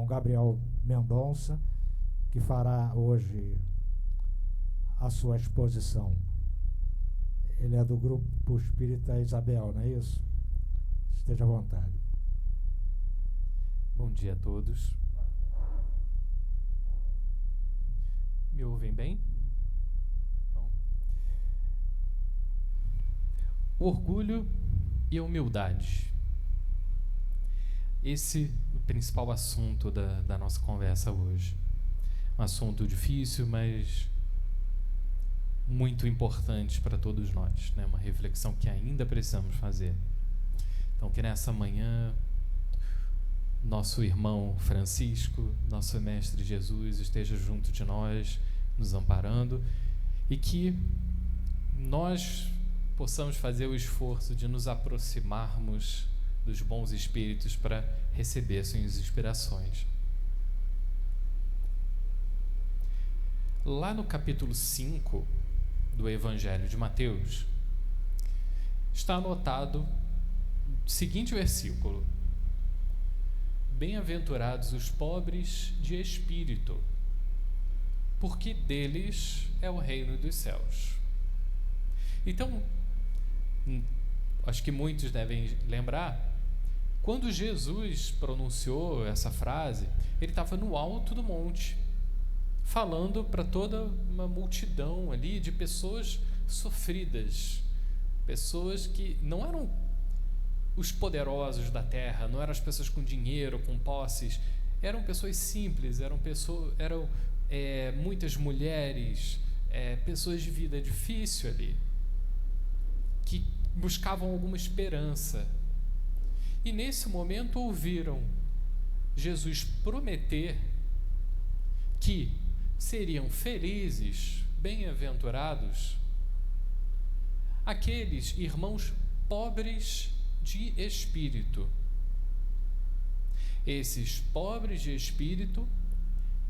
irmão Gabriel Mendonça, que fará hoje a sua exposição. Ele é do Grupo Espírita Isabel, não é isso? Esteja à vontade. Bom dia a todos. Me ouvem bem? Bom. Orgulho e humildade. Esse é o principal assunto da nossa conversa hoje. Um assunto difícil, mas muito importante para todos nós, né? Uma reflexão que ainda precisamos fazer. Então, que nessa manhã nosso irmão Francisco, nosso Mestre Jesus, esteja junto de nós, nos amparando, e que nós possamos fazer o esforço de nos aproximarmos dos bons espíritos para receber suas inspirações. Lá no capítulo 5 do Evangelho de Mateus, está anotado o seguinte versículo: Bem-aventurados os pobres de espírito, porque deles é o reino dos céus. Então, acho que muitos devem lembrar, quando Jesus pronunciou essa frase, ele estava no alto do monte, falando para toda uma multidão ali de pessoas sofridas, pessoas que não eram os poderosos da terra, não eram as pessoas com dinheiro, com posses, eram pessoas simples, eram muitas mulheres, pessoas de vida difícil ali, que buscavam alguma esperança. E nesse momento ouviram Jesus prometer que seriam felizes, bem-aventurados, aqueles irmãos pobres de espírito. Esses pobres de espírito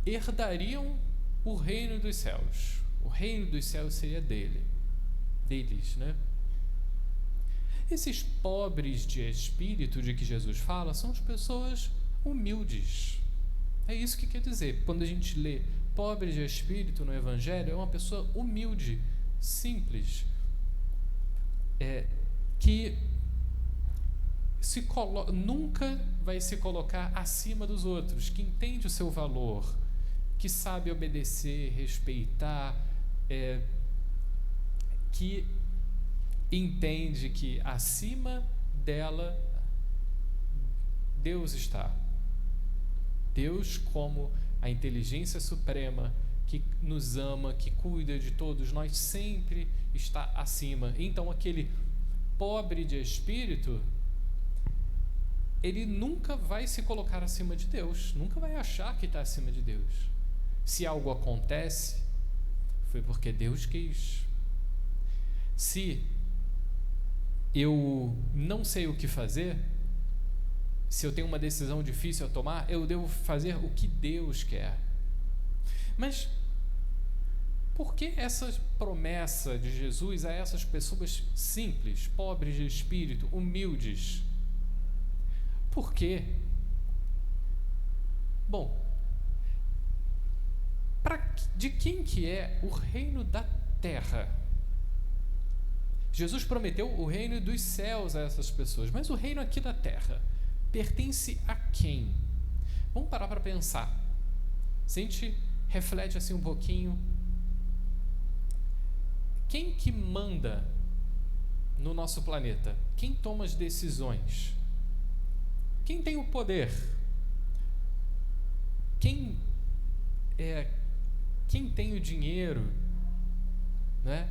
herdariam o reino dos céus. O reino dos céus seria deles, né? Esses pobres de espírito de que Jesus fala são as pessoas humildes. É isso que quer dizer. Quando a gente lê pobre de espírito no Evangelho, é uma pessoa humilde, simples, que nunca vai se colocar acima dos outros, que entende o seu valor, que sabe obedecer, respeitar, que entende que acima dela Deus está. Deus, como a inteligência suprema que nos ama, que cuida de todos nós, sempre está acima. Então, aquele pobre de espírito, ele nunca vai se colocar acima de Deus, nunca vai achar que está acima de Deus. Se algo acontece, foi porque Deus quis. Se eu não sei o que fazer, se eu tenho uma decisão difícil a tomar, eu devo fazer o que Deus quer. Mas por que essa promessa de Jesus a essas pessoas simples, pobres de espírito, humildes? Por quê? Bom, de quem que é o reino da terra? Jesus prometeu o reino dos céus a essas pessoas, mas o reino aqui da terra pertence a quem? Vamos parar para pensar. Se a gente reflete assim um pouquinho, quem que manda no nosso planeta? Quem toma as decisões? Quem tem o poder? Quem tem o dinheiro, né?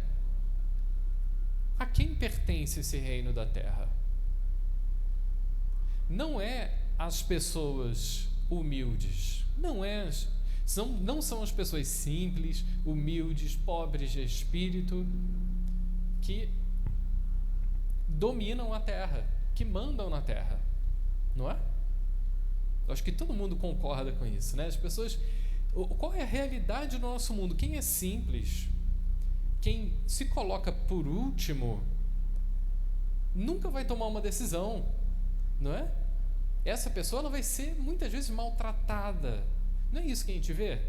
A quem pertence esse reino da terra? Não é as pessoas humildes, não são as pessoas simples, humildes, pobres de espírito que dominam a terra, que mandam na terra, não é? Eu acho que todo mundo concorda com isso, né? As pessoas, qual é a realidade do nosso mundo? Quem é simples, quem se coloca por último, nunca vai tomar uma decisão, não é? essa pessoa ela vai ser muitas vezes maltratada. Não é isso que a gente vê?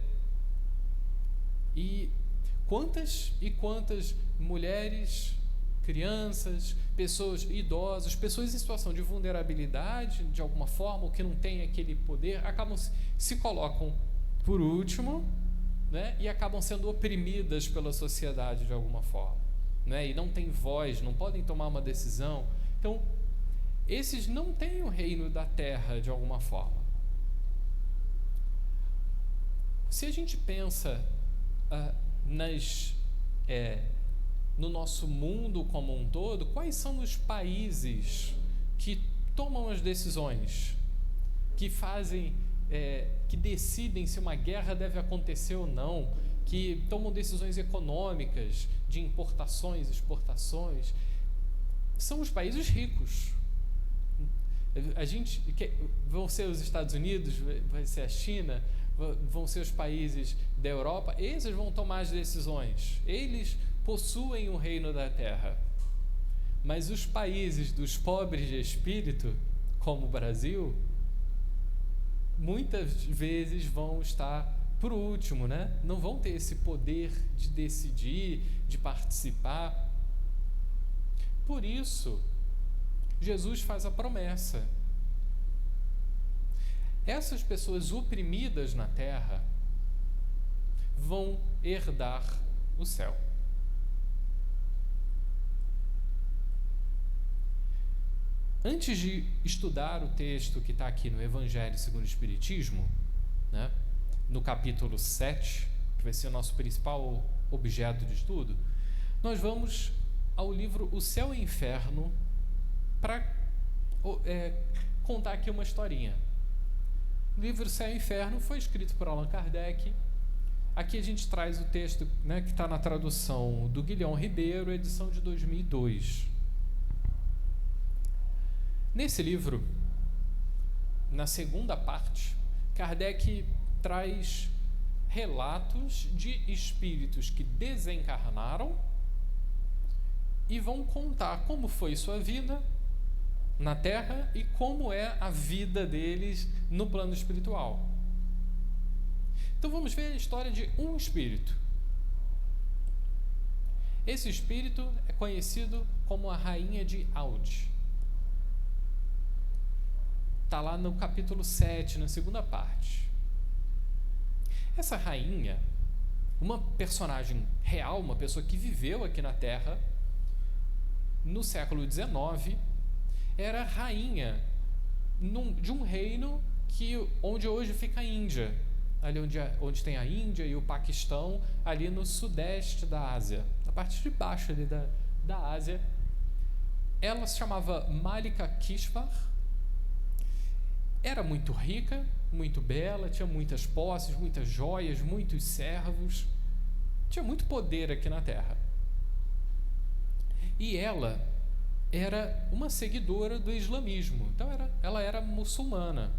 E quantas mulheres, crianças, pessoas idosas, pessoas em situação de vulnerabilidade, de alguma forma, ou que não têm aquele poder, se colocam por último, né, e acabam sendo oprimidas pela sociedade de alguma forma, né, e não têm voz, não podem tomar uma decisão. Então, esses não têm o reino da terra de alguma forma. Se a gente pensa no nosso mundo como um todo, quais são os países que tomam as decisões, que fazem, que decidem se uma guerra deve acontecer ou não, que tomam decisões econômicas de importações, exportações? São os países ricos. Vão ser os Estados Unidos, vai ser a China, vão ser os países da Europa. Esses vão tomar as decisões, eles possuem o reino da terra. Mas os países dos pobres de espírito, como o Brasil, muitas vezes vão estar por último, né? Não vão ter esse poder de decidir, de participar. Por isso, Jesus faz a promessa. Essas pessoas oprimidas na terra vão herdar o céu. Antes de estudar o texto que está aqui no Evangelho segundo o Espiritismo, né, no capítulo 7, que vai ser o nosso principal objeto de estudo, nós vamos ao livro O Céu e o Inferno para contar aqui uma historinha. O livro Céu e Inferno foi escrito por Allan Kardec. Aqui a gente traz o texto, né, que está na tradução do Guilherme Ribeiro, edição de 2002. Nesse livro, na segunda parte, Kardec traz relatos de espíritos que desencarnaram e vão contar como foi sua vida na Terra e como é a vida deles no plano espiritual. Então vamos ver a história de um espírito. Esse espírito é conhecido como a Rainha de Aude. Está lá no capítulo 7, na segunda parte. Essa rainha, uma personagem real, uma pessoa que viveu aqui na Terra no século XIX, era rainha de um reino onde hoje fica a Índia, ali onde tem a Índia e o Paquistão, ali no sudeste da Ásia, na parte de baixo ali da Ásia. Ela se chamava Malika Kishvar. Era muito rica, muito bela, tinha muitas posses, muitas joias, muitos servos, tinha muito poder aqui na Terra. E ela era uma seguidora do islamismo, então ela era muçulmana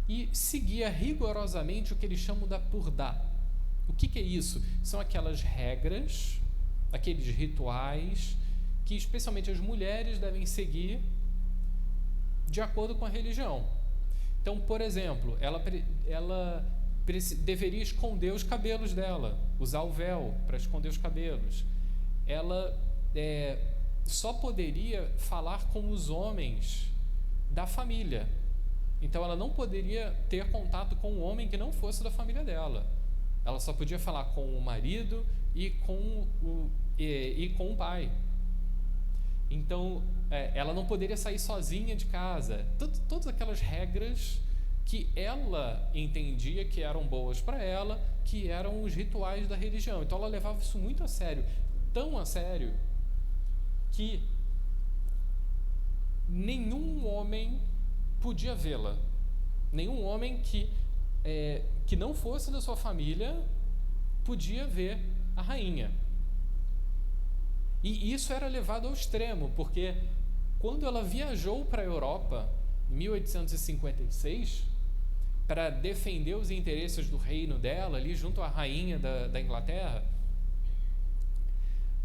e seguia rigorosamente o que eles chamam da purdah. O que é isso? São aquelas regras, aqueles rituais que especialmente as mulheres devem seguir de acordo com a religião. Então, por exemplo, ela deveria esconder os cabelos dela, usar o véu para esconder os cabelos. Ela só poderia falar com os homens da família. Então, ela não poderia ter contato com um homem que não fosse da família dela. Ela só podia falar com o marido e com o pai. Então, ela não poderia sair sozinha de casa. Todas aquelas regras que ela entendia que eram boas para ela, que eram os rituais da religião. Então, ela levava isso muito a sério, tão a sério, que nenhum homem podia vê-la. Nenhum homem que não fosse da sua família podia ver a rainha. E isso era levado ao extremo, porque quando ela viajou para a Europa, em 1856, para defender os interesses do reino dela, ali junto à rainha da Inglaterra,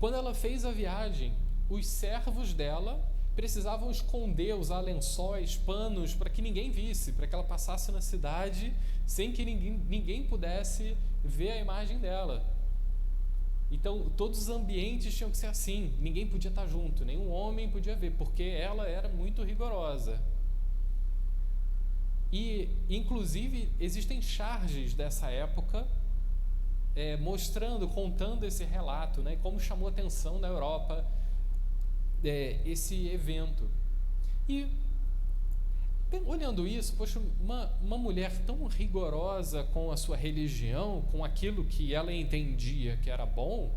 quando ela fez a viagem, os servos dela precisavam esconder, usar lençóis, panos, para que ninguém visse, para que ela passasse na cidade sem que ninguém pudesse ver a imagem dela. Então, todos os ambientes tinham que ser assim, ninguém podia estar junto, nenhum homem podia ver, porque ela era muito rigorosa. E, inclusive, existem charges dessa época contando esse relato, né, como chamou atenção na Europa esse evento. E, olhando isso, poxa, uma mulher tão rigorosa com a sua religião, com aquilo que ela entendia que era bom,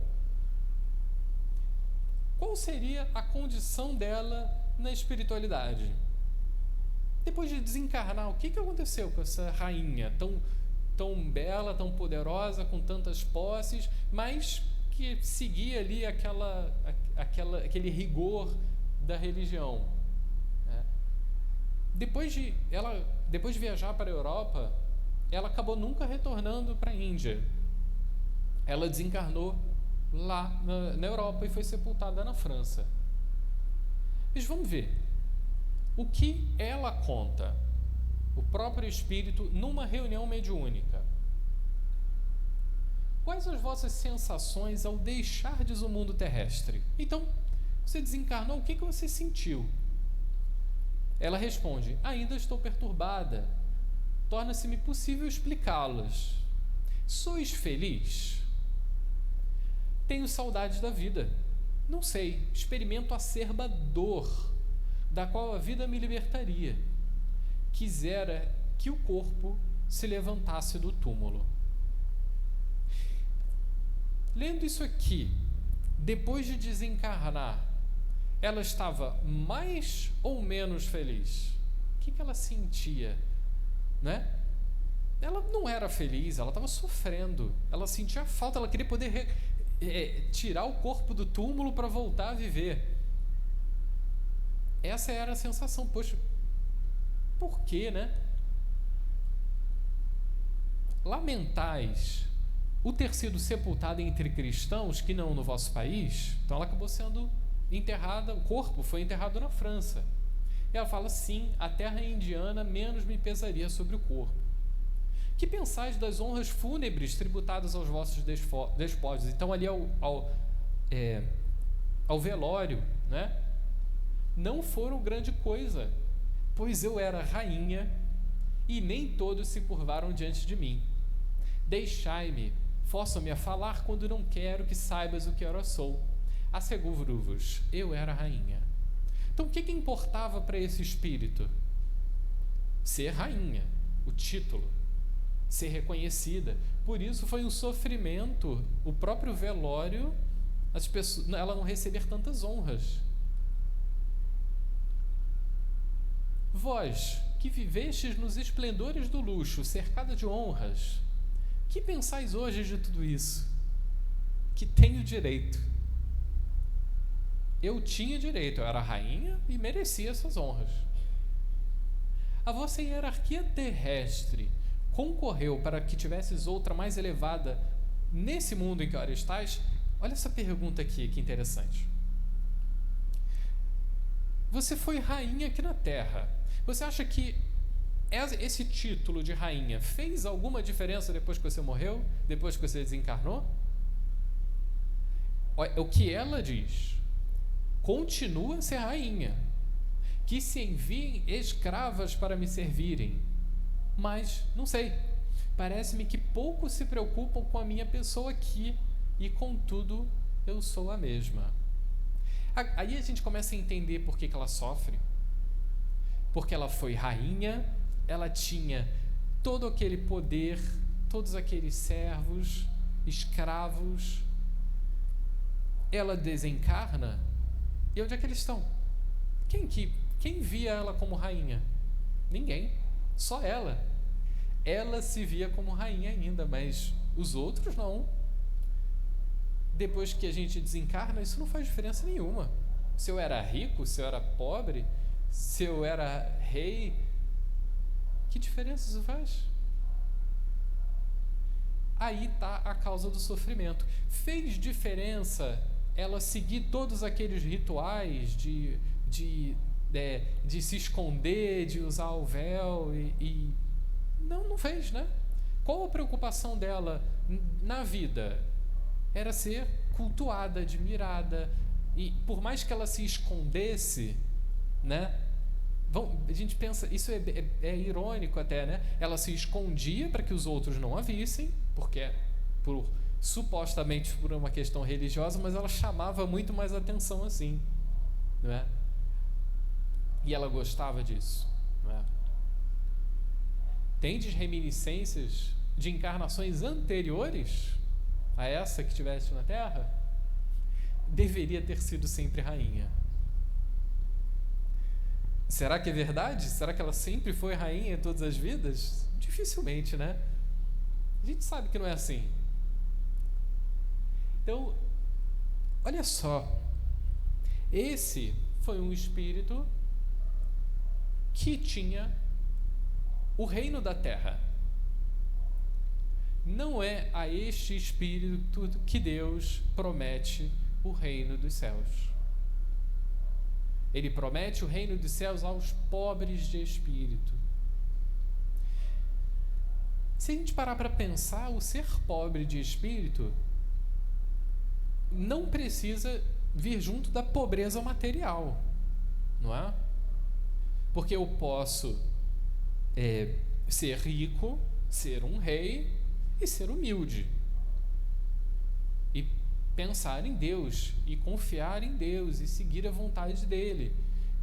qual seria a condição dela na espiritualidade? Depois de desencarnar, o que aconteceu com essa rainha tão bela, tão poderosa, com tantas posses, mas que seguia ali aquele rigor da religião? Depois de viajar para a Europa, ela acabou nunca retornando para a Índia. Ela desencarnou lá na Europa e foi sepultada na França. Mas vamos ver o que ela conta, o próprio espírito, numa reunião mediúnica. Quais as vossas sensações ao deixardes o mundo terrestre? Então, você desencarnou, o que você sentiu? Ela responde: ainda estou perturbada. Torna-se-me possível explicá-las. Sois feliz? Tenho saudades da vida. Não sei, experimento acerba dor, da qual a vida me libertaria. Quisera que o corpo se levantasse do túmulo. Lendo isso aqui, depois de desencarnar, ela estava mais ou menos feliz? O que ela sentia, né? Ela não era feliz, ela estava sofrendo, ela sentia falta, ela queria poder tirar o corpo do túmulo para voltar a viver. Essa era a sensação. Poxa, por quê, né? Lamentais o ter sido sepultada entre cristãos que não no vosso país. Então ela acabou sendo enterrada, o corpo foi enterrado na França. E ela fala: sim, a terra indiana menos me pesaria sobre o corpo. Que pensais das honras fúnebres tributadas aos vossos despojos? Então ali ao velório, né? Não foram grande coisa, pois eu era rainha e nem todos se curvaram diante de mim. Deixai-me, forçam-me a falar quando não quero que saibas o que eu sou. Asseguro-vos, eu era rainha. Então o que importava para esse espírito? Ser rainha, o título, ser reconhecida. Por isso foi um sofrimento, o próprio velório, ela não receber tantas honras. Vós, que vivestes nos esplendores do luxo, cercada de honras, que pensais hoje de tudo isso? Que tenho direito. Eu tinha direito, eu era rainha e merecia essas honras. A vossa hierarquia terrestre concorreu para que tivesses outra mais elevada nesse mundo em que agora estais? Olha essa pergunta aqui, que interessante. Você foi rainha aqui na Terra. Você acha que esse título de rainha fez alguma diferença depois que você morreu? Depois que você desencarnou? O que ela diz: continua a ser rainha, que se enviem escravas para me servirem, mas, não sei, parece-me que pouco se preocupam com a minha pessoa aqui, e contudo eu sou a mesma. Aí a gente começa a entender por que ela sofre. Porque ela foi rainha, ela tinha todo aquele poder, todos aqueles servos, escravos. Ela desencarna, e onde é que eles estão? Quem via ela como rainha? Ninguém, só ela. Ela se via como rainha ainda, mas os outros não. Depois que a gente desencarna, isso não faz diferença nenhuma. Se eu era rico, se eu era pobre, se eu era rei, que diferença isso faz? Aí está a causa do sofrimento. Fez diferença ela seguir todos aqueles rituais de de se esconder, de usar o véu e não fez, né? Qual a preocupação dela na vida? Era ser cultuada, admirada, e por mais que ela se escondesse, né? A gente pensa, isso é irônico até, né? Ela se escondia para que os outros não a vissem, porque supostamente por uma questão religiosa, mas ela chamava muito mais atenção assim, não é? E ela gostava disso, não é? Tendes reminiscências de encarnações anteriores a essa que tiveste na Terra? Deveria ter sido sempre rainha. Será que é verdade? Será que ela sempre foi rainha em todas as vidas? Dificilmente, né? A gente sabe que não é assim. Então, olha só. Esse foi um espírito que tinha o reino da terra. Não é a este espírito que Deus promete o reino dos céus. Ele promete o reino dos céus aos pobres de espírito. Se a gente parar para pensar, o ser pobre de espírito não precisa vir junto da pobreza material, não é? Porque eu posso ser rico, ser um rei e ser humilde. E pensar em Deus, e confiar em Deus, e seguir a vontade dele.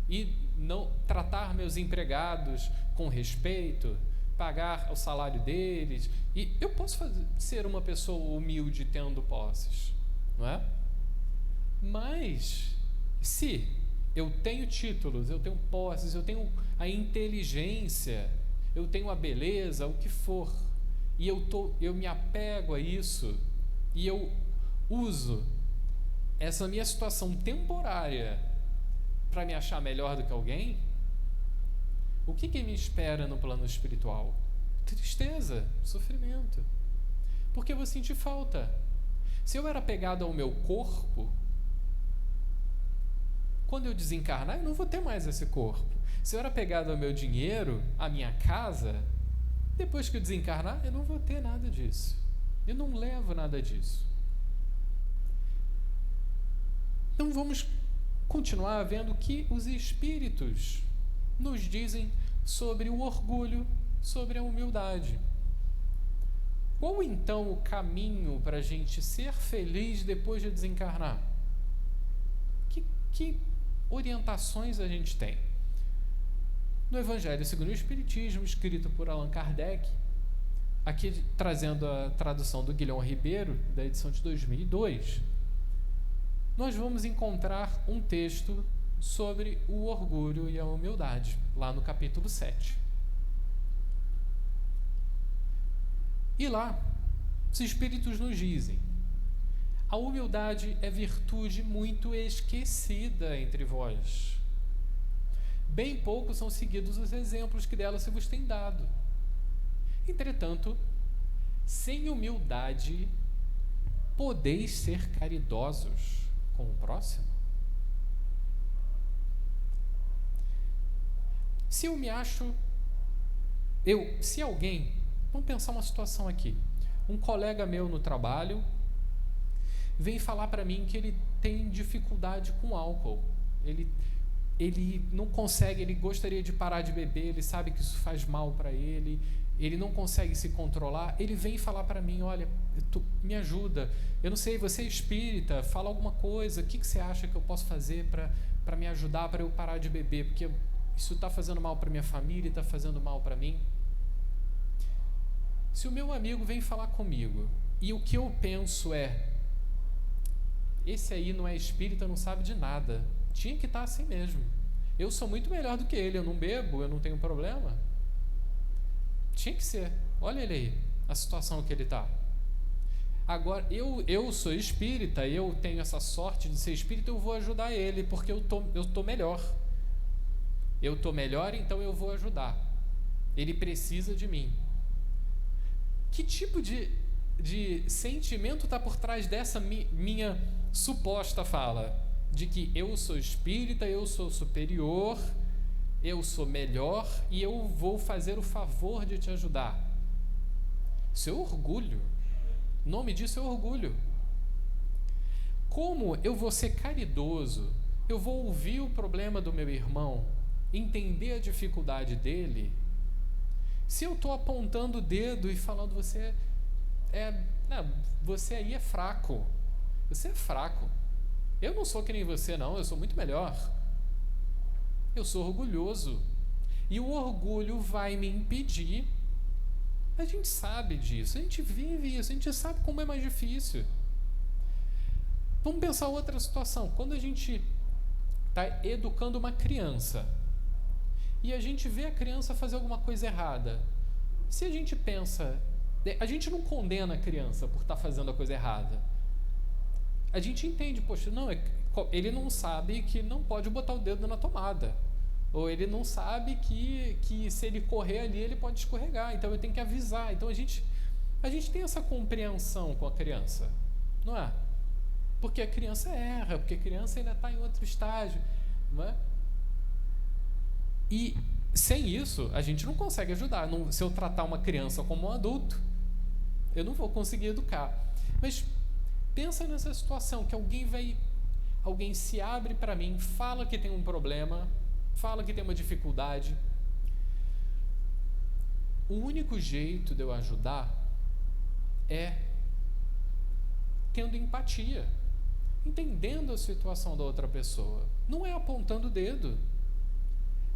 E não tratar meus empregados com respeito, pagar o salário deles. E eu posso ser uma pessoa humilde tendo posses, não é? Mas, se eu tenho títulos, eu tenho posses, eu tenho a inteligência, eu tenho a beleza, o que for, e eu me apego a isso, e eu uso essa minha situação temporária para me achar melhor do que alguém, o que me espera no plano espiritual? Tristeza, sofrimento, porque eu vou sentir falta. Se eu era apegado ao meu corpo, quando eu desencarnar, eu não vou ter mais esse corpo. Se eu era apegado ao meu dinheiro, à minha casa, depois que eu desencarnar, eu não vou ter nada disso. Eu não levo nada disso. Então vamos continuar vendo o que os espíritos nos dizem sobre o orgulho, sobre a humildade. Qual então o caminho para a gente ser feliz depois de desencarnar? Que orientações a gente tem? No Evangelho segundo o Espiritismo, escrito por Allan Kardec, aqui trazendo a tradução do Guilherme Ribeiro, da edição de 2002, nós vamos encontrar um texto sobre o orgulho e a humildade, lá no capítulo 7. E lá, os Espíritos nos dizem: a humildade é virtude muito esquecida entre vós. Bem poucos são seguidos os exemplos que dela se vos tem dado. Entretanto, sem humildade, podeis ser caridosos com o próximo? Se eu me acho... se alguém... Vamos pensar uma situação aqui. Um colega meu no trabalho vem falar para mim que ele tem dificuldade com álcool. Ele não consegue, ele gostaria de parar de beber, ele sabe que isso faz mal para ele não consegue se controlar. Ele vem falar para mim: olha, me ajuda, eu não sei, você é espírita, fala alguma coisa, o que você acha que eu posso fazer para me ajudar, para eu parar de beber, porque isso está fazendo mal para minha família, está fazendo mal para mim. Se o meu amigo vem falar comigo e o que eu penso é: esse aí não é espírita, não sabe de nada, tinha que estar assim mesmo, eu sou muito melhor do que ele, eu não bebo, eu não tenho problema, tinha que ser, olha ele aí, a situação que ele está. Agora, eu sou espírita, eu tenho essa sorte de ser espírita, eu vou ajudar ele, porque eu tô melhor, então eu vou ajudar, ele precisa de mim. Que tipo de sentimento está por trás dessa minha suposta fala? de que eu sou espírita, eu sou superior, eu sou melhor e eu vou fazer o favor de te ajudar. Isso é orgulho. O nome disso é orgulho. Como eu vou ser caridoso? Eu vou ouvir o problema do meu irmão, entender a dificuldade dele, se eu estou apontando o dedo e falando você aí é fraco, você é fraco, eu não sou que nem você não, eu sou muito melhor, eu sou orgulhoso, e o orgulho vai me impedir. A gente sabe disso, a gente vive isso, a gente sabe como é mais difícil. Vamos pensar outra situação. Quando a gente está educando uma criança e a gente vê a criança fazer alguma coisa errada, se a gente pensa, a gente não condena a criança por estar fazendo a coisa errada. A gente entende, poxa, não, ele não sabe que não pode botar o dedo na tomada, ou ele não sabe que se ele correr ali ele pode escorregar, então eu tenho que avisar. Então a gente tem essa compreensão com a criança, não é? Porque a criança erra, porque a criança ainda está em outro estágio, não é? E sem isso a gente não consegue ajudar. Se eu tratar uma criança como um adulto, eu não vou conseguir educar. Mas pensa nessa situação que alguém se abre para mim, fala que tem um problema, fala que tem uma dificuldade. O único jeito de eu ajudar é tendo empatia, entendendo a situação da outra pessoa. Não é apontando o dedo.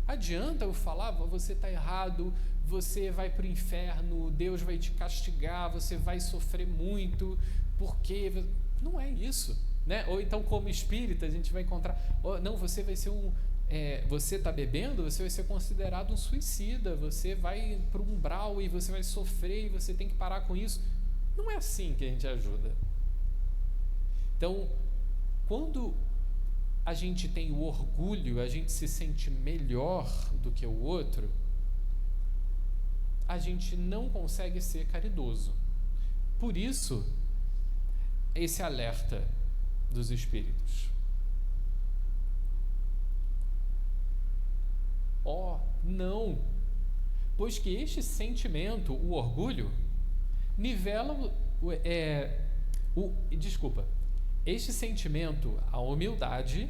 Adianta eu falar, você está errado, você vai para o inferno, Deus vai te castigar, você vai sofrer muito, porque... Não é isso, né? Ou então, como espírita, a gente vai encontrar... não, você vai ser você está bebendo, você vai ser considerado um suicida, você vai para o umbral e você vai sofrer e você tem que parar com isso. Não é assim que a gente ajuda. Então, quando a gente tem o orgulho, a gente se sente melhor do que o outro, a gente não consegue ser caridoso. Por isso, esse alerta dos espíritos. Não, pois que este sentimento, o orgulho, nivela este sentimento, a humildade,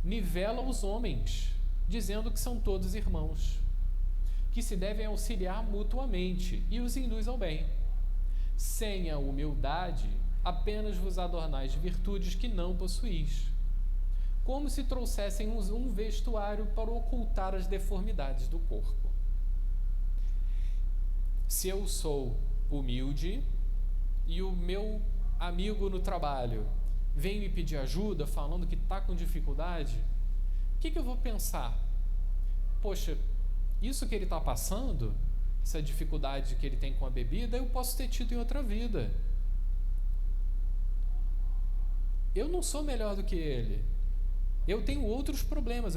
nivela os homens, dizendo que são todos irmãos, que se devem auxiliar mutuamente e os induz ao bem. Sem a humildade, apenas vos adornais de virtudes que não possuís, como se trouxessem um vestuário para ocultar as deformidades do corpo. Se eu sou humilde e o meu amigo no trabalho vem me pedir ajuda, falando que está com dificuldade, o que eu vou pensar? Poxa, isso que ele está passando, essa dificuldade que ele tem com a bebida, eu posso ter tido em outra vida. Eu não sou melhor do que ele. Eu tenho outros problemas.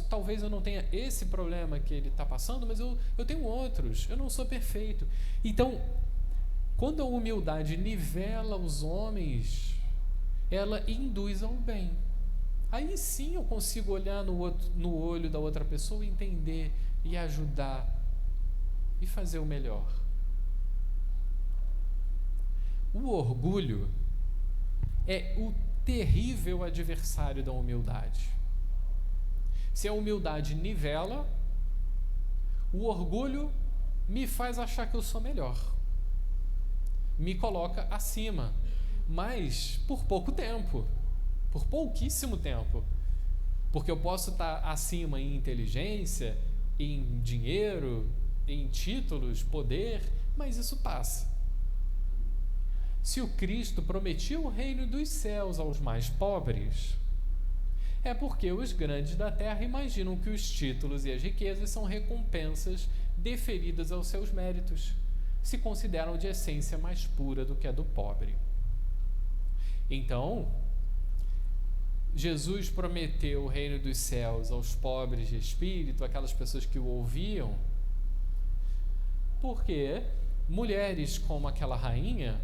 Talvez eu não tenha esse problema que ele está passando, mas eu tenho outros. Eu não sou perfeito. Então, quando a humildade nivela os homens, ela induz ao bem. Aí sim eu consigo olhar no olho da outra pessoa, entender e ajudar e fazer o melhor. O orgulho é o terrível adversário da humildade. Se a humildade nivela, o orgulho me faz achar que eu sou melhor, me coloca acima, mas por pouco tempo, por pouquíssimo tempo, porque eu posso estar acima em inteligência, em dinheiro, em títulos, poder, mas isso passa. Se o Cristo prometia o reino dos céus aos mais pobres, é porque os grandes da terra imaginam que os títulos e as riquezas são recompensas deferidas aos seus méritos, se consideram de essência mais pura do que a do pobre. Então, Jesus prometeu o reino dos céus aos pobres de espírito, aquelas pessoas que o ouviam, porque mulheres como aquela rainha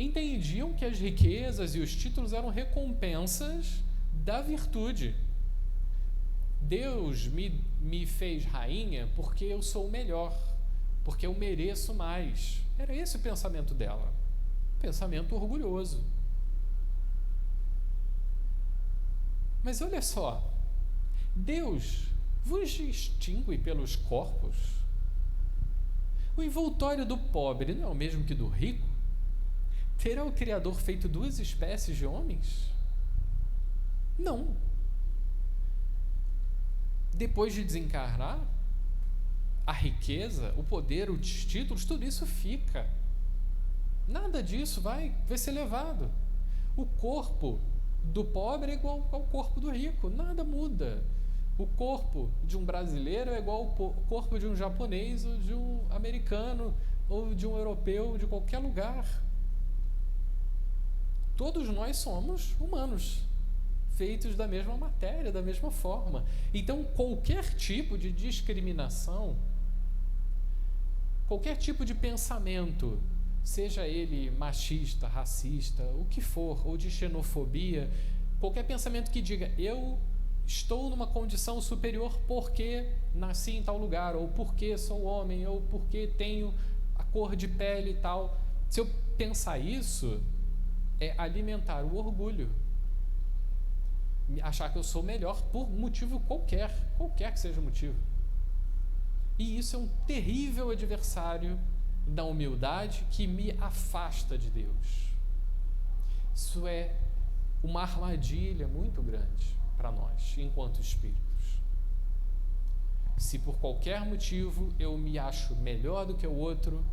entendiam que as riquezas e os títulos eram recompensas da virtude. Deus me fez rainha porque eu sou o melhor, porque eu mereço mais. Era esse o pensamento dela. Pensamento orgulhoso. Mas olha só, Deus vos distingue pelos corpos? O envoltório do pobre não é o mesmo que do rico? Terá o Criador feito duas espécies de homens? Não. Depois de desencarnar, a riqueza, o poder, os títulos, tudo isso fica. Nada disso vai ser levado. O corpo do pobre é igual ao corpo do rico, nada muda. O corpo de um brasileiro é igual ao corpo de um japonês, ou de um americano, ou de um europeu, de qualquer lugar. Todos nós somos humanos, feitos da mesma matéria, da mesma forma. Então, qualquer tipo de discriminação, qualquer tipo de pensamento, seja ele machista, racista, o que for, ou de xenofobia, qualquer pensamento que diga eu estou numa condição superior porque nasci em tal lugar, ou porque sou homem, ou porque tenho a cor de pele e tal. Se eu pensar isso, é alimentar o orgulho, achar que eu sou melhor por motivo qualquer que seja o motivo. E isso é um terrível adversário da humildade que me afasta de Deus. Isso é uma armadilha muito grande para nós, enquanto espíritos. Se por qualquer motivo eu me acho melhor do que o outro,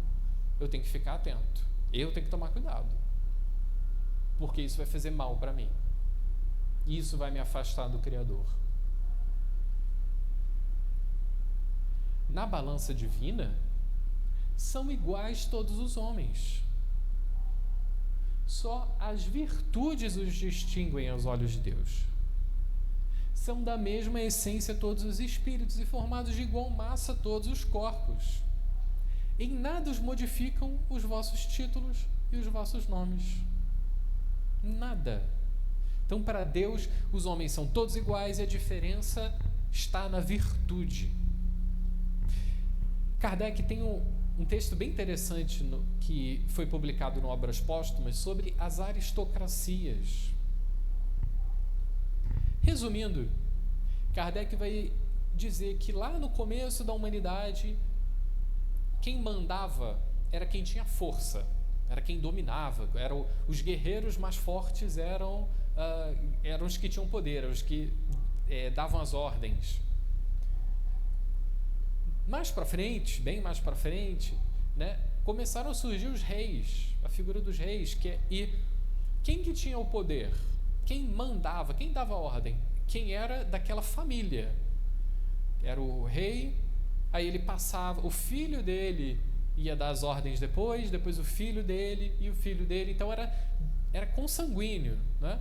eu tenho que ficar atento. Eu tenho que tomar cuidado, porque isso vai fazer mal para mim. Isso vai me afastar do Criador. Na balança divina, são iguais todos os homens. Só as virtudes os distinguem aos olhos de Deus. São da mesma essência todos os espíritos e formados de igual massa todos os corpos. Em nada os modificam os vossos títulos e os vossos nomes. Nada. Então, para Deus, os homens são todos iguais e a diferença está na virtude. Kardec tem um texto bem interessante que foi publicado no Obras Póstumas sobre as aristocracias. Resumindo, Kardec vai dizer que lá no começo da humanidade, quem mandava era quem tinha força, era quem dominava, os guerreiros mais fortes eram os que tinham poder, os que davam as ordens. Mais para frente, bem mais para frente, né, começaram a surgir os reis, a figura dos reis, e quem que tinha o poder? Quem mandava, quem dava ordem? Quem era daquela família? Era o rei, aí ele passava, o filho dele ia dar as ordens depois o filho dele e o filho dele, então era consanguíneo, né?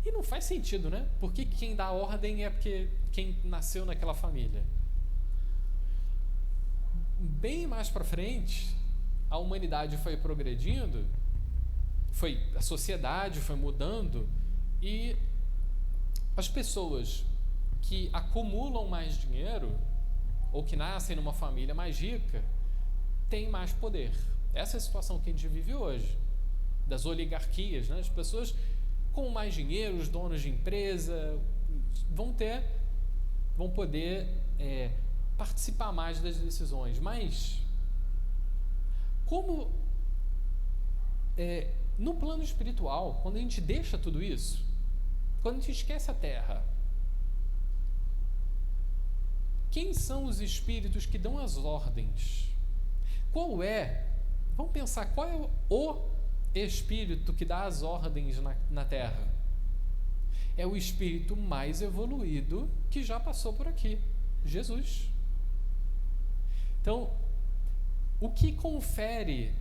E não faz sentido, né? Porque quem dá ordem é porque quem nasceu naquela família. Bem mais para frente, a humanidade foi progredindo, a sociedade foi mudando e as pessoas que acumulam mais dinheiro ou que nascem numa família mais rica têm mais poder. Essa é a situação que a gente vive hoje, das oligarquias, né? As pessoas com mais dinheiro, os donos de empresa, vão poder participar mais das decisões. Mas como no plano espiritual, quando a gente deixa tudo isso, quando a gente esquece a Terra, quem são os espíritos que dão as ordens? Vamos pensar, qual é o espírito que dá as ordens na Terra? É o espírito mais evoluído que já passou por aqui, Jesus. Então, o que confere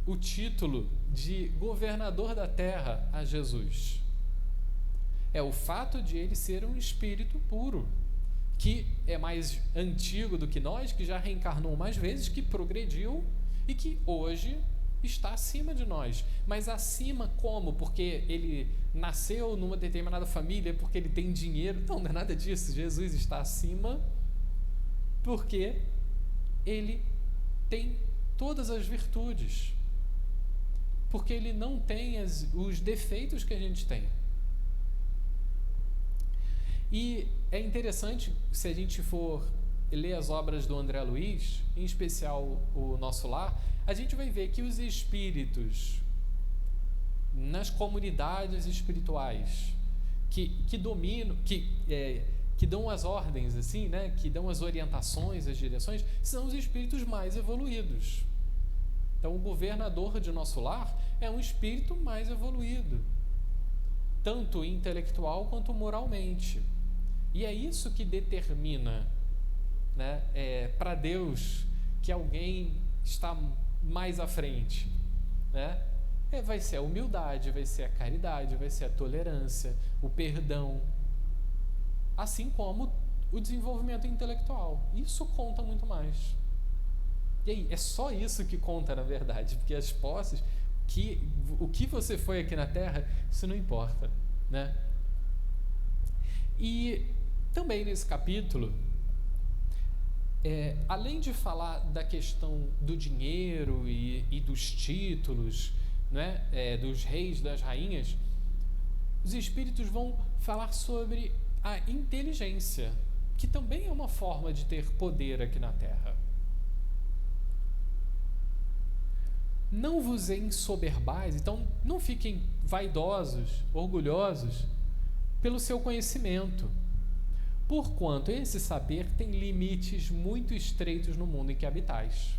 o título de governador da Terra a Jesus? É o fato de ele ser um espírito puro, que é mais antigo do que nós, que já reencarnou mais vezes, que progrediu e que hoje está acima de nós. Mas acima como? Porque ele nasceu numa determinada família, porque ele tem dinheiro? Não, não é nada disso. Jesus está acima porque ele tem todas as virtudes. Porque ele não tem os defeitos que a gente tem. E é interessante, se a gente for ler as obras do André Luiz, em especial o Nosso Lar, a gente vai ver que os espíritos nas comunidades espirituais que dominam, que dão as ordens, assim, né, que dão as orientações, as direções, são os espíritos mais evoluídos. Então, o governador de Nosso Lar é um espírito mais evoluído, tanto intelectual quanto moralmente. E é isso que determina, né, para Deus que alguém está mais à frente, né? Vai ser a humildade, vai ser a caridade, vai ser a tolerância, o perdão, assim como o desenvolvimento intelectual. Isso conta muito mais. E aí, é só isso que conta, na verdade, porque as posses, o que você foi aqui na Terra, isso não importa, né? E também nesse capítulo, além de falar da questão do dinheiro e dos títulos, né, dos reis, das rainhas, os espíritos vão falar sobre a inteligência, que também é uma forma de ter poder aqui na Terra. Não vos ensoberbais, então não fiquem vaidosos, orgulhosos pelo seu conhecimento, porquanto esse saber tem limites muito estreitos no mundo em que habitais.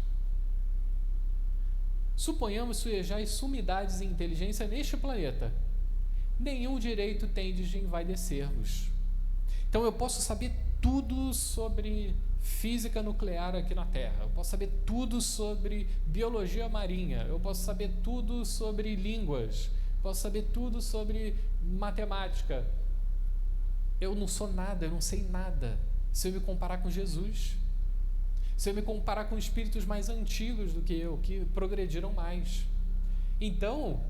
Suponhamos sujejais sumidades e inteligência neste planeta. Nenhum direito tendes de envaidecer-vos. Então eu posso saber tudo sobre física nuclear aqui na Terra, eu posso saber tudo sobre biologia marinha, eu posso saber tudo sobre línguas, posso saber tudo sobre matemática. Eu não sou nada, eu não sei nada se eu me comparar com Jesus, se eu me comparar com espíritos mais antigos do que eu, que progrediram mais. Então,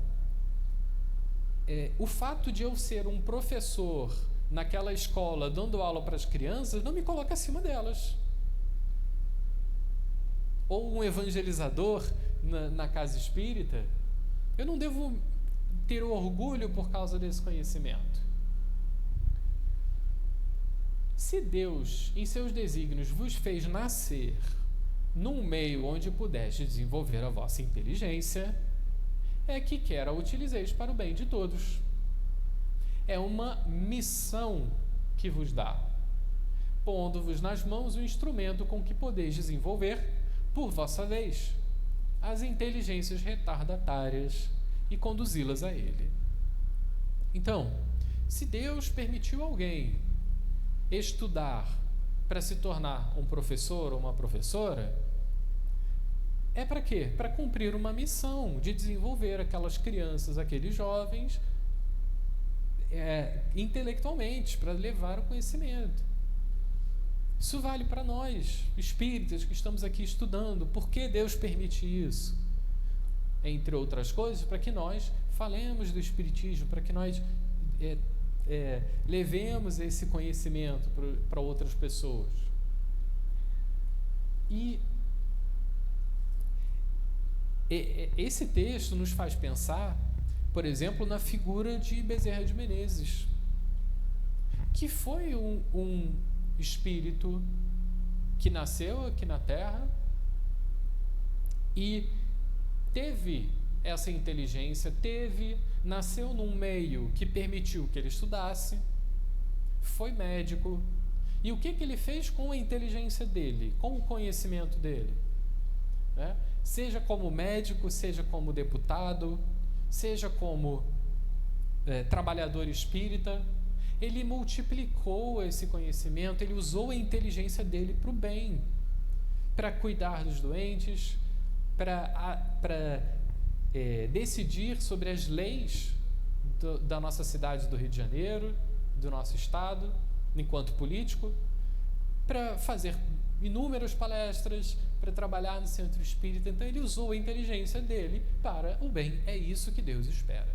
o fato de eu ser um professor naquela escola dando aula para as crianças não me coloca acima delas. Ou um evangelizador na casa espírita, eu não devo ter orgulho por causa desse conhecimento. Se Deus, em seus desígnios, vos fez nascer num meio onde pudeste desenvolver a vossa inteligência, é que quer a utilizeis para o bem de todos. É uma missão que vos dá, pondo-vos nas mãos o instrumento com que podeis desenvolver, por vossa vez, as inteligências retardatárias e conduzi-las a Ele. Então, se Deus permitiu alguém estudar para se tornar um professor ou uma professora, é para quê? Para cumprir uma missão de desenvolver aquelas crianças, aqueles jovens, intelectualmente, para levar o conhecimento. Isso vale para nós, espíritas que estamos aqui estudando. Por que Deus permite isso? Entre outras coisas, para que nós falemos do espiritismo, para que nós levemos esse conhecimento para outras pessoas. E esse texto nos faz pensar, por exemplo, na figura de Bezerra de Menezes, que foi um espírito que nasceu aqui na Terra e teve essa inteligência, nasceu num meio que permitiu que ele estudasse, foi médico. E o que ele fez com a inteligência dele, com o conhecimento dele? Seja como médico, seja como deputado, seja como trabalhador espírita, ele multiplicou esse conhecimento, ele usou a inteligência dele para o bem, para cuidar dos doentes, para decidir sobre as leis da nossa cidade do Rio de Janeiro, do nosso estado, enquanto político, para fazer inúmeras palestras, para trabalhar no centro espírita. Então ele usou a inteligência dele para o bem. É isso que Deus espera.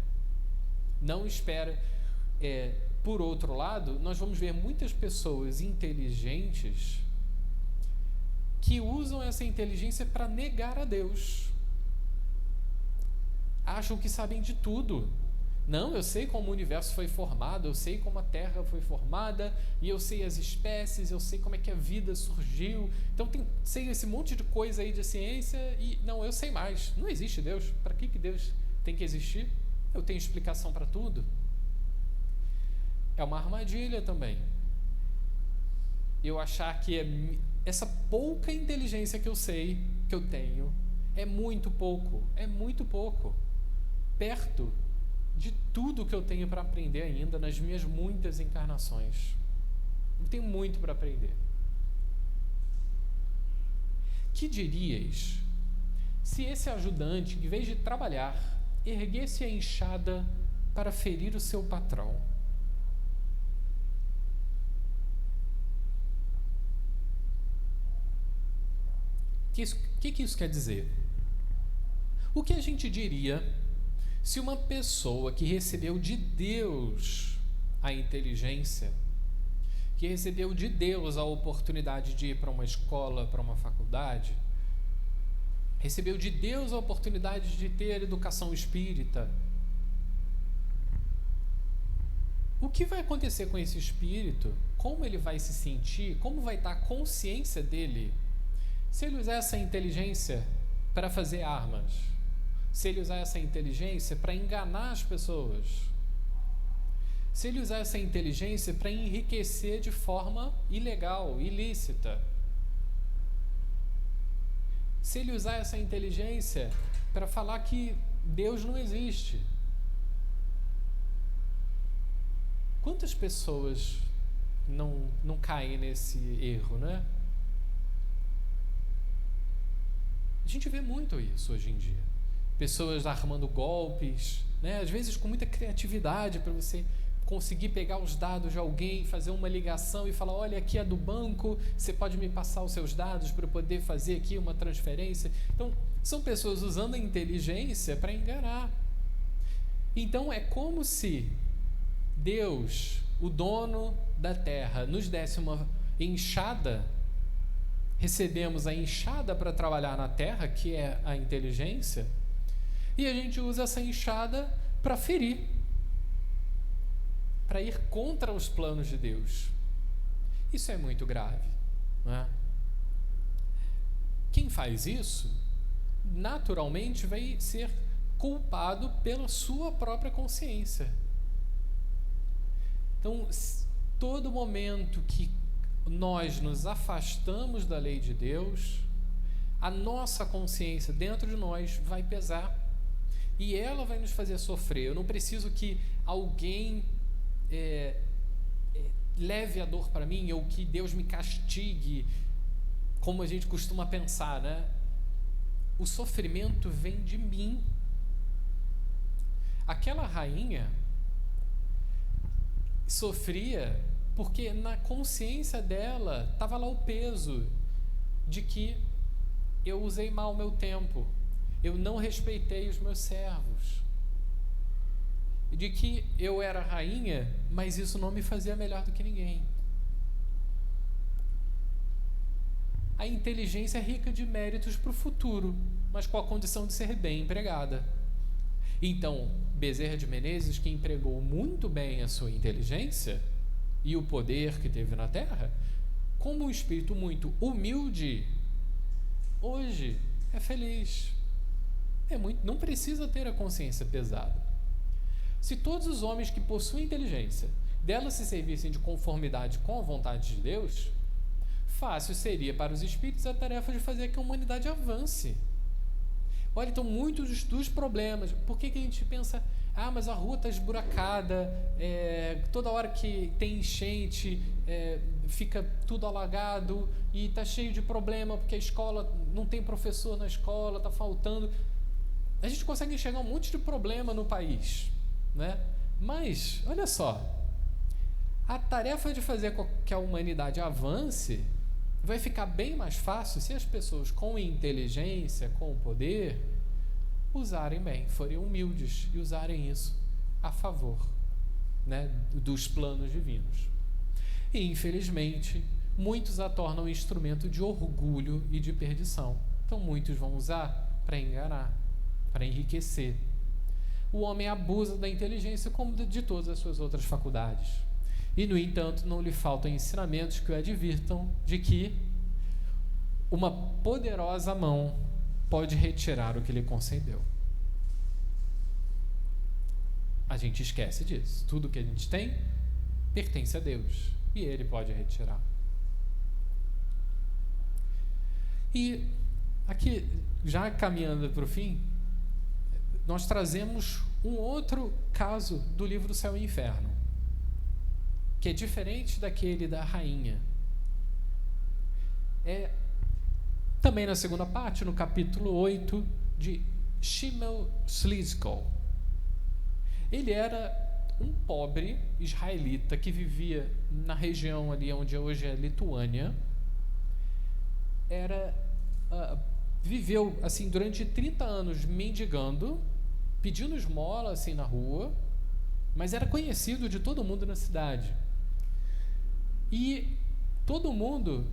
Não espera. Por outro lado, nós vamos ver muitas pessoas inteligentes que usam essa inteligência para negar a Deus. Acham que sabem de tudo. Não, eu sei como o universo foi formado, eu sei como a Terra foi formada, e eu sei as espécies, eu sei como é que a vida surgiu. Então, sei esse monte de coisa aí de ciência e, não, eu sei mais. Não existe Deus. Para que Deus tem que existir? Eu tenho explicação para tudo. É uma armadilha também. Eu achar que essa pouca inteligência que eu sei, que eu tenho, é muito pouco. Perto de tudo que eu tenho para aprender ainda nas minhas muitas encarnações. Eu tenho muito para aprender. Que dirias se esse ajudante, em vez de trabalhar, erguesse a enxada para ferir o seu patrão? O que isso quer dizer? O que a gente diria se uma pessoa que recebeu de Deus a inteligência, que recebeu de Deus a oportunidade de ir para uma escola, para uma faculdade, recebeu de Deus a oportunidade de ter educação espírita, o que vai acontecer com esse espírito? Como ele vai se sentir? Como vai estar a consciência dele se ele usar essa inteligência para fazer armas? Se ele usar essa inteligência para enganar as pessoas? Se ele usar essa inteligência para enriquecer de forma ilegal, ilícita? Se ele usar essa inteligência para falar que Deus não existe? Quantas pessoas não caem nesse erro, né? A gente vê muito isso hoje em dia. Pessoas armando golpes, né? Às vezes com muita criatividade para você conseguir pegar os dados de alguém, fazer uma ligação e falar, olha, aqui é do banco, você pode me passar os seus dados para eu poder fazer aqui uma transferência. Então, são pessoas usando a inteligência para enganar. Então, é como se Deus, o dono da terra, nos desse uma enxada. Recebemos a enxada para trabalhar na terra, que é a inteligência, e a gente usa essa enxada para ferir, para ir contra os planos de Deus. Isso é muito grave, não é? Quem faz isso, naturalmente vai ser culpado pela sua própria consciência. Então, todo momento que nós nos afastamos da lei de Deus, a nossa consciência dentro de nós vai pesar e ela vai nos fazer sofrer. Eu não preciso que alguém leve a dor para mim ou que Deus me castigue, como a gente costuma pensar, né? O sofrimento vem de mim. Aquela rainha sofria porque na consciência dela estava lá o peso de que eu usei mal o meu tempo, eu não respeitei os meus servos, de que eu era rainha, mas isso não me fazia melhor do que ninguém. A inteligência é rica de méritos para o futuro, mas com a condição de ser bem empregada. Então, Bezerra de Menezes, que empregou muito bem a sua inteligência e o poder que teve na Terra, como um espírito muito humilde, hoje é feliz. Não precisa ter a consciência pesada. Se todos os homens que possuem inteligência dela se servissem de conformidade com a vontade de Deus, fácil seria para os espíritos a tarefa de fazer que a humanidade avance. Olha, então muitos dos problemas, por que a gente pensa, mas a rua está esburacada, toda hora que tem enchente, fica tudo alagado e está cheio de problema porque a escola, não tem professor na escola, está faltando. A gente consegue enxergar um monte de problema no país, né? Mas, olha só, a tarefa de fazer com que a humanidade avance vai ficar bem mais fácil se as pessoas com inteligência, com poder, usarem bem, forem humildes e usarem isso a favor, né, dos planos divinos. E, infelizmente, muitos a tornam instrumento de orgulho e de perdição. Então, muitos vão usar para enganar, para enriquecer. O homem abusa da inteligência como de todas as suas outras faculdades. E, no entanto, não lhe faltam ensinamentos que o advirtam de que uma poderosa mão pode retirar o que lhe concedeu. A gente esquece disso. Tudo que a gente tem pertence a Deus e Ele pode retirar. E aqui, já caminhando para o fim, nós trazemos um outro caso do livro Céu e Inferno, que é diferente daquele da rainha. É também na segunda parte, no capítulo 8, de Shimel Slizko. Ele era um pobre israelita que vivia na região ali onde hoje é Lituânia. Viveu assim durante 30 anos mendigando, pedindo esmola assim na rua, mas era conhecido de todo mundo na cidade. E todo mundo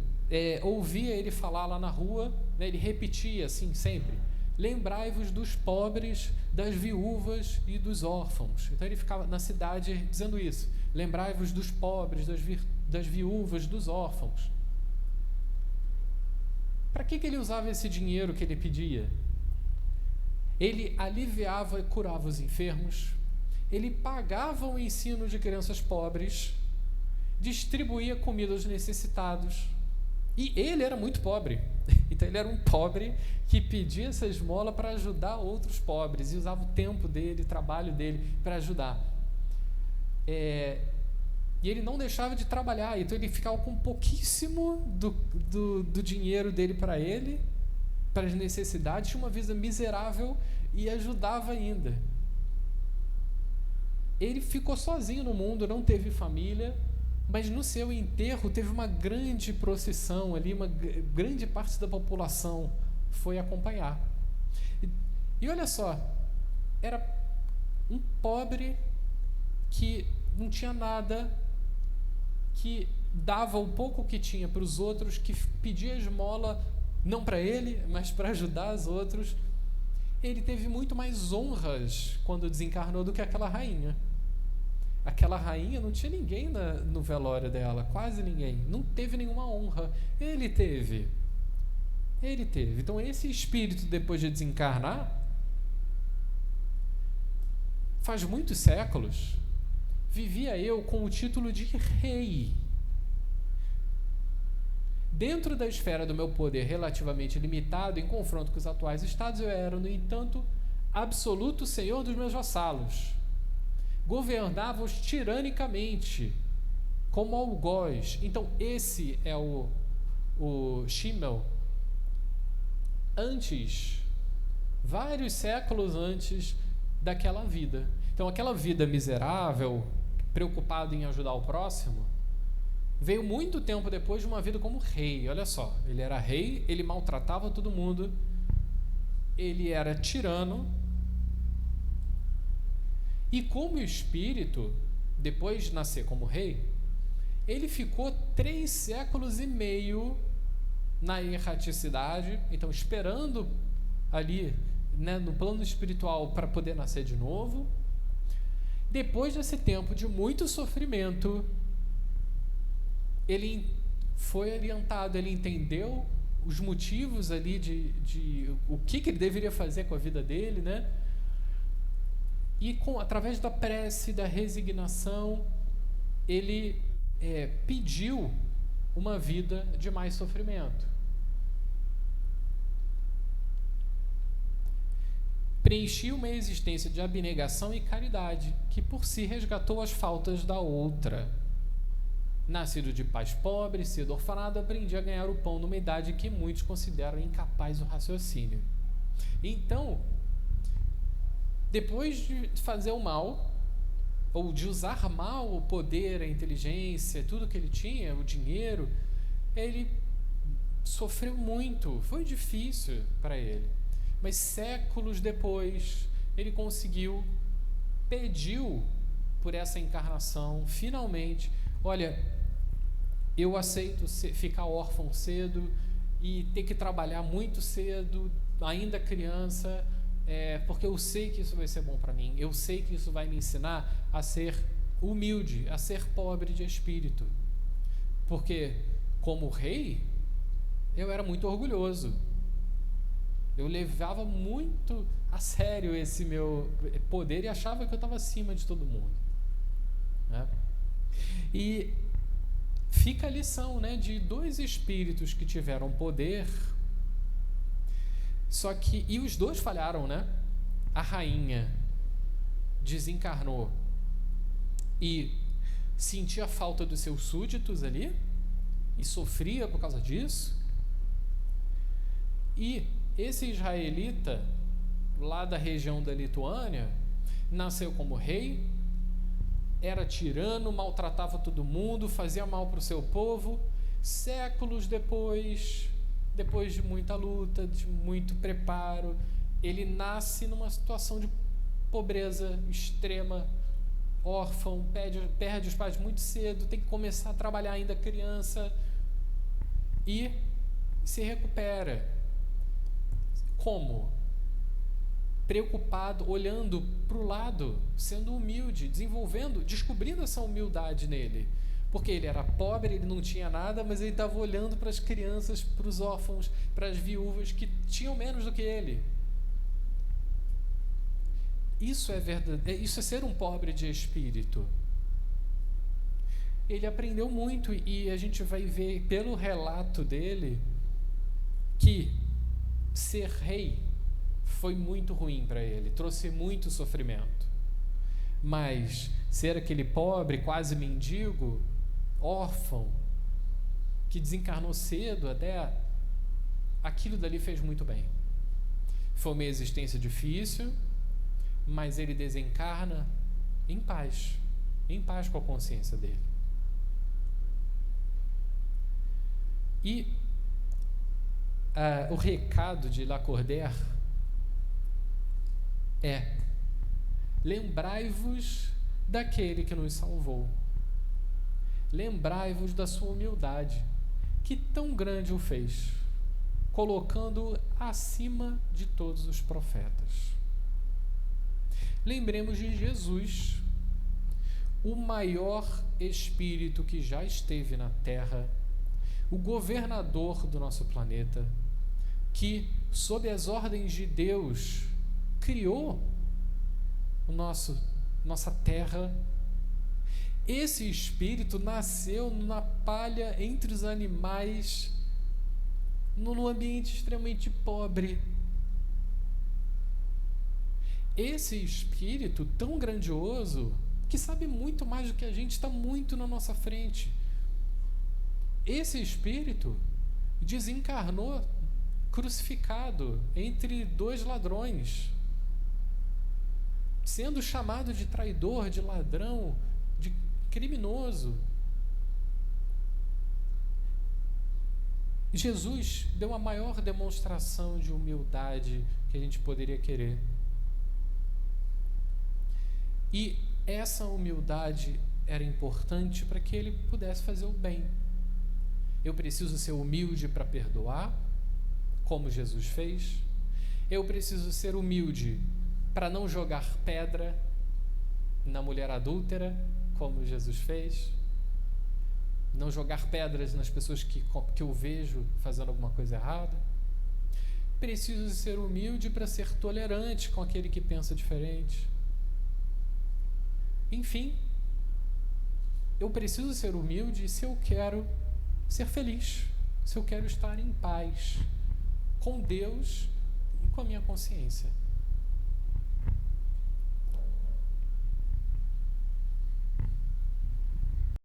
ouvia ele falar lá na rua, né, ele repetia assim sempre: lembrai-vos dos pobres, das viúvas e dos órfãos. Então ele ficava na cidade dizendo isso: lembrai-vos dos pobres, das viúvas, dos órfãos. Para que ele usava esse dinheiro que ele pedia? Ele aliviava e curava os enfermos, ele pagava o ensino de crianças pobres, distribuía comida aos necessitados. E ele era muito pobre. Então ele era um pobre que pedia essa esmola para ajudar outros pobres e usava o tempo dele, o trabalho dele para ajudar. E ele não deixava de trabalhar, então ele ficava com pouquíssimo do dinheiro dele para ele, para as necessidades, tinha uma vida miserável e ajudava ainda. Ele ficou sozinho no mundo, não teve família, mas no seu enterro teve uma grande procissão ali, uma grande parte da população foi acompanhar. E olha só, era um pobre que não tinha nada, que dava o pouco que tinha para os outros, que pedia esmola não para ele, mas para ajudar os outros. Ele teve muito mais honras quando desencarnou do que aquela rainha. Aquela rainha não tinha ninguém no velório dela, quase ninguém, não teve nenhuma honra. Ele teve. Então esse espírito, depois de desencarnar, faz muitos séculos, vivia eu com o título de rei. Dentro da esfera do meu poder relativamente limitado, em confronto com os atuais estados, eu era, no entanto, absoluto senhor dos meus vassalos. Governava-os tiranicamente, como algoz. Então, esse é o Shimel, vários séculos antes daquela vida. Então, aquela vida miserável, preocupado em ajudar o próximo, veio muito tempo depois de uma vida como rei. Olha só, ele era rei, ele maltratava todo mundo, ele era tirano. E como espírito, depois de nascer como rei, ele ficou 3 séculos e meio na erraticidade, então esperando ali, né, no plano espiritual para poder nascer de novo. Depois desse tempo de muito sofrimento, ele foi orientado, ele entendeu os motivos ali de o que ele deveria fazer com a vida dele, né? E através da prece, da resignação, ele pediu uma vida de mais sofrimento. Preenchia uma existência de abnegação e caridade, que por si resgatou as faltas da outra. Nascido de pais pobres, cedo orfanado, aprendi a ganhar o pão numa idade que muitos consideram incapaz do raciocínio. Então, depois de fazer o mal, ou de usar mal o poder, a inteligência, tudo que ele tinha, o dinheiro, ele sofreu muito, foi difícil para ele. Mas séculos depois, ele pediu por essa encarnação, finalmente, olha, eu aceito ficar órfão cedo e ter que trabalhar muito cedo, ainda criança, porque eu sei que isso vai ser bom para mim, eu sei que isso vai me ensinar a ser humilde, a ser pobre de espírito. Porque, como rei, eu era muito orgulhoso. Eu levava muito a sério esse meu poder e achava que eu estava acima de todo mundo, né? E fica a lição, né, de dois espíritos que tiveram poder, e os dois falharam, né? A rainha desencarnou e sentia a falta dos seus súditos ali e sofria por causa disso. E esse israelita, lá da região da Lituânia, nasceu como rei, era tirano, maltratava todo mundo, fazia mal para o seu povo. Séculos depois de muita luta, de muito preparo, ele nasce numa situação de pobreza extrema, órfão, perde os pais muito cedo, tem que começar a trabalhar ainda criança e se recupera. Como? Preocupado, olhando para o lado, sendo humilde, descobrindo essa humildade nele. Porque ele era pobre, ele não tinha nada, mas ele estava olhando para as crianças, para os órfãos, para as viúvas que tinham menos do que ele. Isso é verdade, isso é ser um pobre de espírito. Ele aprendeu muito e a gente vai ver pelo relato dele que ser rei foi muito ruim para ele, trouxe muito sofrimento. Mas ser aquele pobre, quase mendigo, órfão, que desencarnou cedo até, aquilo dali fez muito bem. Foi uma existência difícil, mas ele desencarna em paz com a consciência dele. E o recado de Lacordaire é: lembrai-vos daquele que nos salvou. Lembrai-vos da sua humildade, que tão grande o fez, colocando-o acima de todos os profetas. Lembremos de Jesus, o maior espírito que já esteve na Terra, o governador do nosso planeta, que, sob as ordens de Deus, criou nossa terra. Esse espírito nasceu na palha entre os animais, num ambiente extremamente pobre. Esse espírito tão grandioso, que sabe muito mais do que a gente, está muito na nossa frente. Esse espírito desencarnou crucificado entre dois ladrões, sendo chamado de traidor, de ladrão, de criminoso. Jesus deu a maior demonstração de humildade que a gente poderia querer. E essa humildade era importante para que ele pudesse fazer o bem. Eu preciso ser humilde para perdoar, como Jesus fez. Eu preciso ser humilde para não jogar pedra na mulher adúltera, como Jesus fez. Não jogar pedras nas pessoas que eu vejo fazendo alguma coisa errada. Preciso ser humilde para ser tolerante com aquele que pensa diferente. Enfim, eu preciso ser humilde se eu quero ser feliz, se eu quero estar em paz com Deus e com a minha consciência.